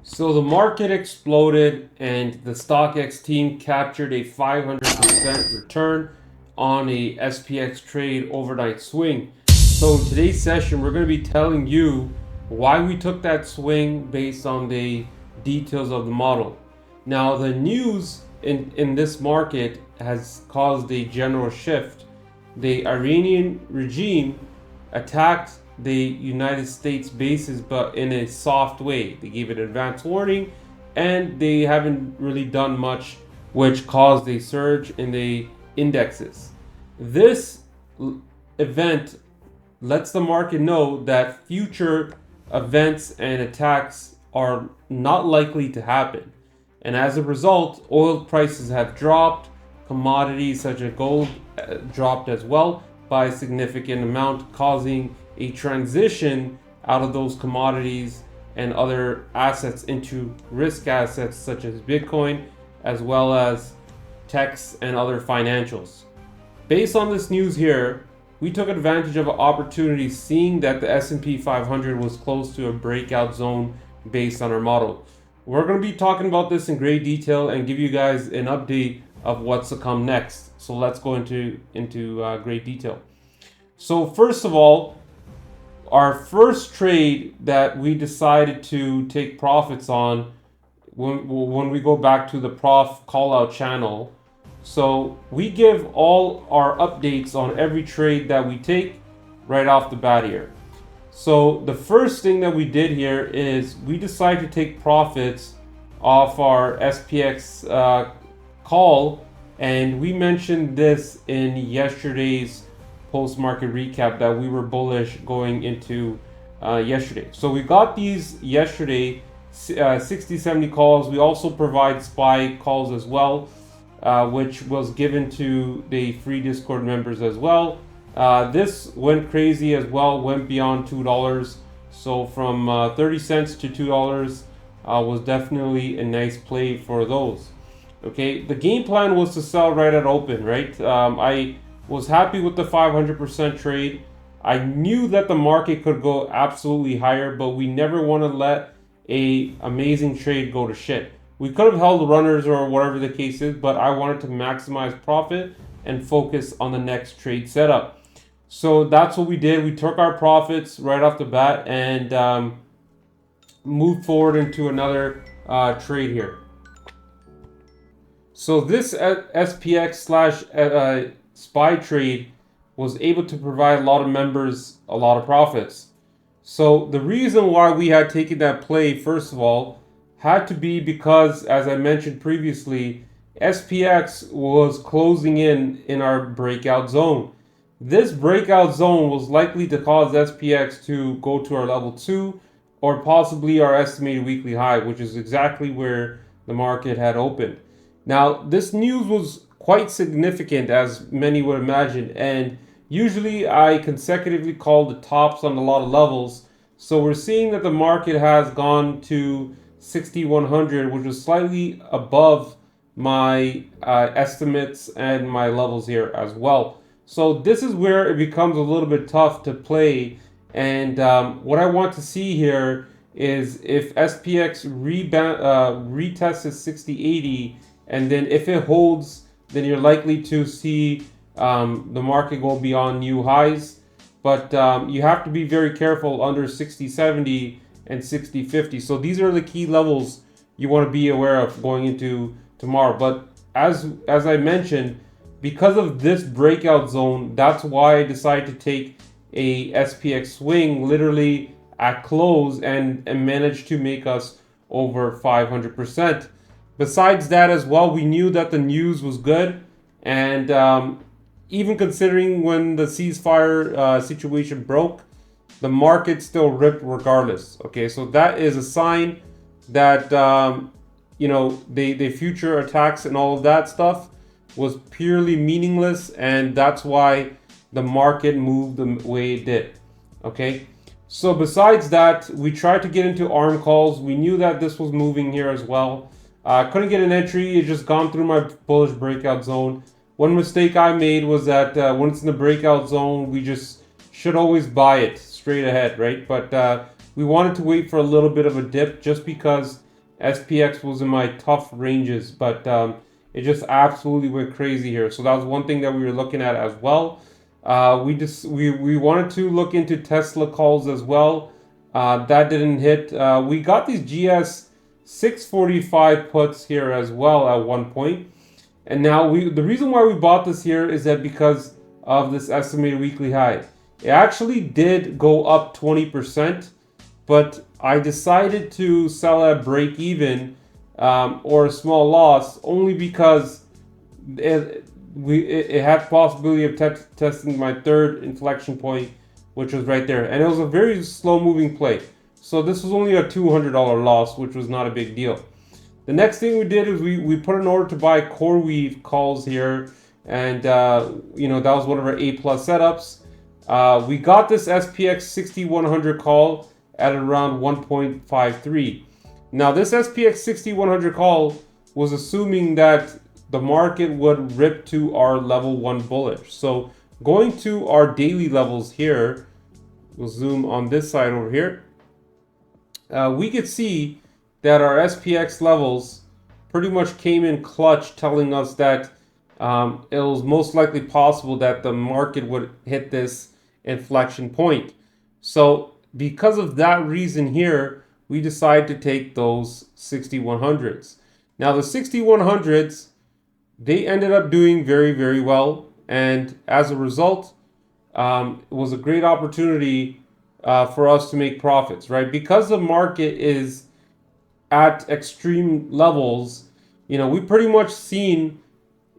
So the market exploded and the StockX team captured a 500% return on a SPX trade overnight swing. So in today's session, we're going to be telling you why we took that swing based on the details of the model. Now the news in this market has caused a general shift. The Iranian regime attacked the United States bases, but in a soft way. They gave it advance warning, and they haven't really done much, which caused a surge in the indexes. This event lets the market know that future events and attacks are not likely to happen. And as a result, oil prices have dropped, commodities such as gold dropped as well by a significant amount, causing a transition out of those commodities and other assets into risk assets such as Bitcoin, as well as techs and other financials. Based on this news here, we took advantage of an opportunity seeing that the S&P 500 was close to a breakout zone based on our model. We're going to be talking about this in great detail and give you guys an update of what's to come next. So let's go into great detail. So first of all, our first trade that we decided to take profits on when we go back to the prof call out channel. So we give all our updates on every trade that we take right off the bat here. So the first thing that we did here is we decided to take profits off our SPX call, and we mentioned this in yesterday's post-market recap that we were bullish going into yesterday. So we got these yesterday, 60-70 calls. We also provide SPY calls as well, which was given to the free Discord members as well. This went crazy as well, went beyond $2. So from 30 cents to $2 was definitely a nice play for those. Okay, the game plan was to sell right at open, right? I was happy with the 500% trade. I knew that the market could go absolutely higher, but we never want to let a amazing trade go to shit. We could have held runners or whatever the case is, but I wanted to maximize profit and focus on the next trade setup. So that's what we did. We took our profits right off the bat and moved forward into another trade here. So this SPX slash SPY trade was able to provide a lot of members a lot of profits. So the reason why we had taken that play, first of all, had to be because, as I mentioned previously, SPX was closing in our breakout zone. This breakout zone was likely to cause SPX to go to our level 2 or possibly our estimated weekly high, which is exactly where the market had opened. Now, this news was quite significant, as many would imagine, and usually I consecutively call the tops on a lot of levels. So we're seeing that the market has gone to 6,100, which is slightly above my estimates and my levels here as well. So this is where it becomes a little bit tough to play. And what I want to see here is if SPX retests 6080, and then if it holds, then you're likely to see the market go beyond new highs. But you have to be very careful under 6070 and 6050. So these are the key levels you want to be aware of going into tomorrow. But as I mentioned, because of this breakout zone, that's why I decided to take a SPX swing literally at close and managed to make us over 500%. Besides that as well, we knew that the news was good, and even considering when the ceasefire situation broke, the market still ripped regardless. Okay, so that is a sign that the future attacks and all of that stuff was purely meaningless, and that's why the market moved the way it did. Okay, so besides that, we tried to get into arm calls. We knew that this was moving here as well. Couldn't get an entry. It just gone through my bullish breakout zone. One mistake I made was that when it's in the breakout zone, we just should always buy it straight ahead, right? But we wanted to wait for a little bit of a dip just because SPX was in my tough ranges, but it just absolutely went crazy here. So that was one thing that we were looking at as well. We wanted to look into Tesla calls as well. That didn't hit. We got these GS 645 puts here as well at one point. And now the reason why we bought this here is that because of this estimated weekly high. It actually did go up 20%, but I decided to sell at break even or a small loss only because it had possibility of testing my third inflection point, which was right there. And it was a very slow moving play. So this was only a $200 loss, which was not a big deal. The next thing we did is we put an order to buy CoreWeave calls here. And, you know, that was one of our A+ setups. We got this SPX 6100 call at around 1.53. Now, this SPX 6100 call was assuming that the market would rip to our level 1 bullish. So going to our daily levels here, we'll zoom on this side over here. We could see that our SPX levels pretty much came in clutch, telling us that it was most likely possible that the market would hit this inflection point. So because of that reason here, we decided to take those 6100s. Now the 6100s, they ended up doing very, very well. And as a result, it was a great opportunity for us to make profits, right? Because the market is at extreme levels, you know, we pretty much seen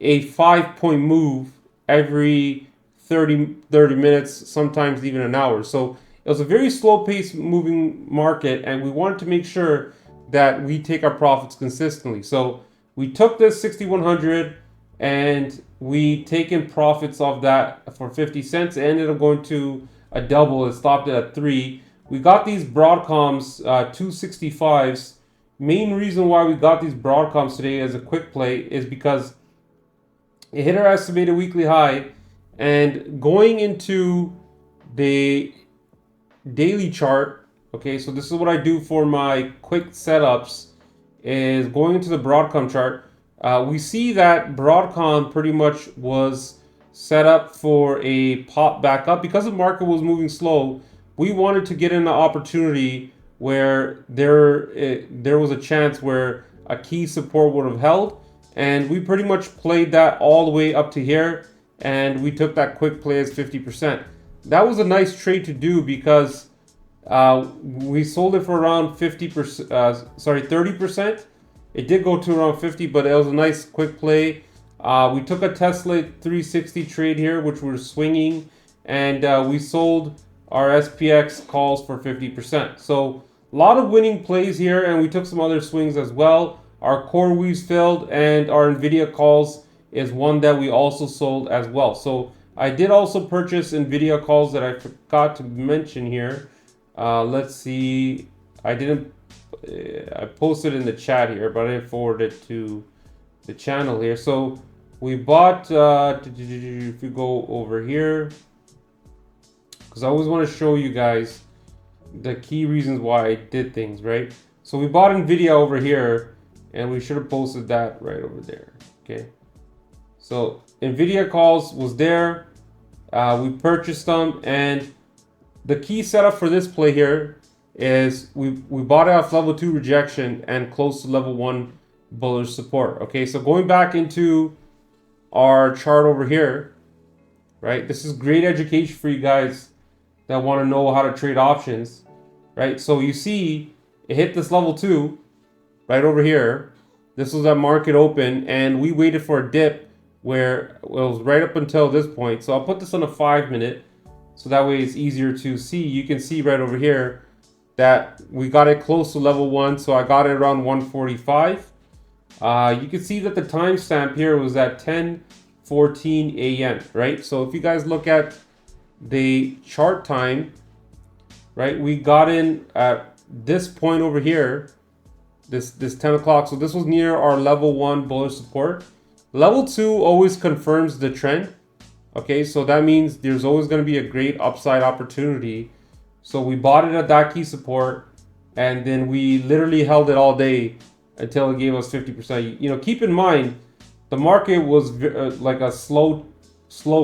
a 5-point move every 30 minutes, sometimes even an hour. So it was a very slow pace moving market, and we wanted to make sure that we take our profits consistently. So we took this 6100 and we taken profits of that for 50 cents. It ended up going to a double. It stopped at 3. We got these Broadcoms 265s. Main reason why we got these Broadcoms today as a quick play is because it hit our estimated weekly high, and going into the daily chart, okay, so this is what I do for my quick setups, is going into the Broadcom chart. We see that Broadcom pretty much was set up for a pop back up. Because the market was moving slow, we wanted to get in an opportunity where there was a chance where a key support would have held, and we pretty much played that all the way up to here, and we took that quick play as 50%. That was a nice trade to do because we sold it for around 30%. It did go to around 50, but it was a nice quick play. We took a Tesla 360 trade here, which we're swinging, and we sold our SPX calls for 50%. So a lot of winning plays here, and we took some other swings as well. Our CoreWeaves failed, and our NVIDIA calls is one that we also sold as well. So I did also purchase NVIDIA calls that I forgot to mention here. Let's see. I posted in the chat here, but I didn't forward it to the channel here. So we bought, if you go over here, because I always want to show you guys the key reasons why I did things, right? So we bought NVIDIA over here, and we should have posted that right over there, okay? So NVIDIA calls was there. We purchased them, and the key setup for this play here is we bought it off level 2 rejection and close to level 1 bullish support. Okay, so going back into our chart over here, right? This is great education for you guys that want to know how to trade options, right? So you see it hit this level 2 right over here. This was that market open, and we waited for a dip where it was right up until this point. So I'll put this on a 5-minute so that way it's easier to see. You can see right over here that we got it close to level 1, so I got it around 145. You can see that the timestamp here was at 10:14 a.m., right? So if you guys look at the chart time, right, we got in at this point over here, this 10 o'clock. So this was near our level 1 bullish support. Level 2 always confirms the trend. Okay, so that means there's always going to be a great upside opportunity. So we bought it at that key support, and then we literally held it all day until it gave us 50%. You know, keep in mind, the market was like a slow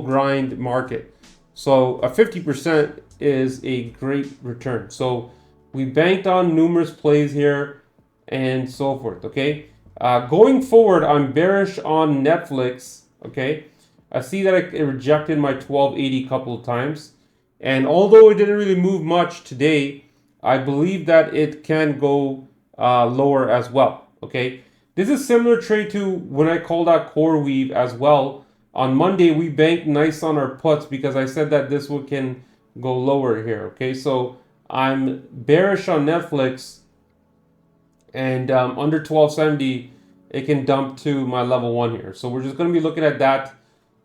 grind market. So a 50% is a great return. So we banked on numerous plays here and so forth, okay? Going forward, I'm bearish on Netflix, okay? I see that it rejected my 1280 a couple of times. And although it didn't really move much today, I believe that it can go lower as well, okay? This is similar trade to when I called out core weave as well. On Monday, we banked nice on our puts because I said that this one can go lower here, okay? So I'm bearish on Netflix, and under 1270, it can dump to my level 1 here. So we're just going to be looking at that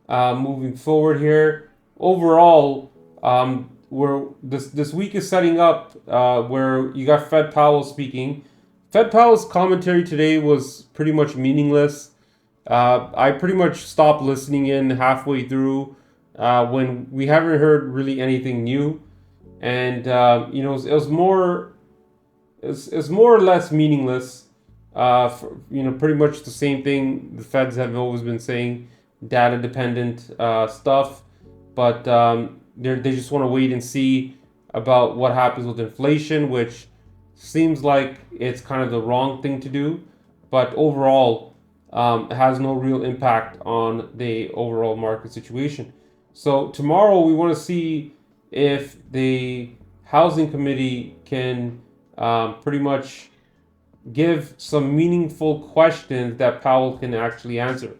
moving forward here. Overall, this week is setting up where you got Fed Powell speaking. Fed Powell's commentary today was pretty much meaningless. I pretty much stopped listening in halfway through when we haven't heard really anything new, and you know, it was more or less meaningless. You know, pretty much the same thing the Feds have always been saying, data dependent stuff, but they just want to wait and see about what happens with inflation, which seems like it's kind of the wrong thing to do, but overall has no real impact on the overall market situation. So tomorrow we want to see if the housing committee can pretty much give some meaningful questions that Powell can actually answer.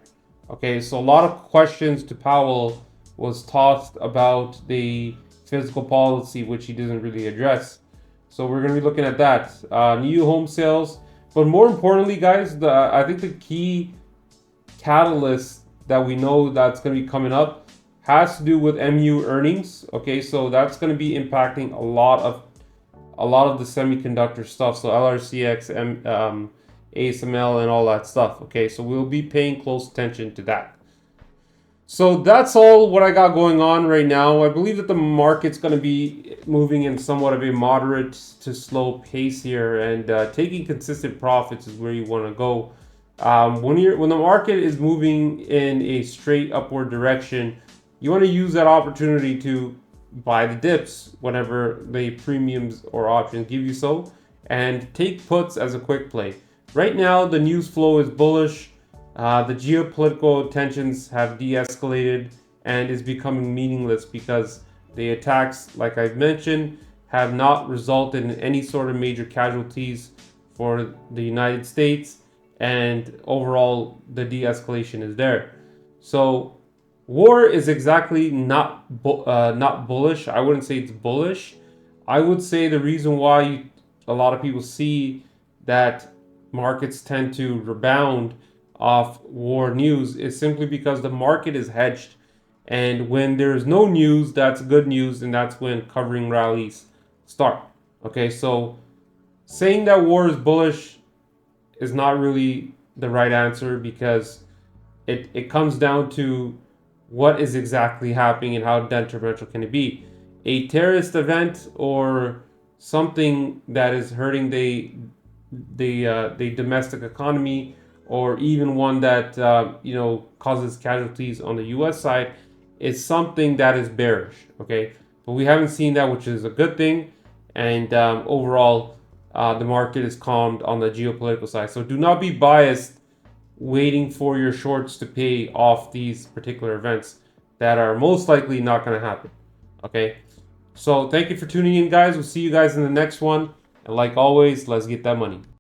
Okay, so a lot of questions to Powell was tossed about the fiscal policy, which he doesn't really address. So we're going to be looking at that. New home sales. But more importantly, guys, I think the key catalyst that we know that's going to be coming up has to do with MU earnings. Okay, so that's going to be impacting a lot of the semiconductor stuff. So LRCX, ASML, and all that stuff. Okay, so we'll be paying close attention to that. So that's all what I got going on right now. I believe that the market's going to be moving in somewhat of a moderate to slow pace here, and taking consistent profits is where you want to go. When the market is moving in a straight upward direction, you want to use that opportunity to buy the dips whenever the premiums or options give you so, and take puts as a quick play. Right now, the news flow is bullish. The geopolitical tensions have de-escalated and is becoming meaningless because the attacks, like I've mentioned, have not resulted in any sort of major casualties for the United States, and overall the de-escalation is there. So war is exactly not bullish. I wouldn't say it's bullish. I would say the reason why a lot of people see that markets tend to rebound off war news is simply because the market is hedged, and when there's no news, that's good news, and that's when covering rallies start. Okay, so saying that war is bullish is not really the right answer, because it comes down to what is exactly happening and how detrimental can it be. A terrorist event or something that is hurting the domestic economy, or even one that you know, causes casualties on the U.S. side, is something that is bearish. Okay, but we haven't seen that, which is a good thing. And overall, the market is calmed on the geopolitical side. So do not be biased, waiting for your shorts to pay off these particular events that are most likely not going to happen. Okay, so thank you for tuning in, guys. We'll see you guys in the next one. And like always, let's get that money.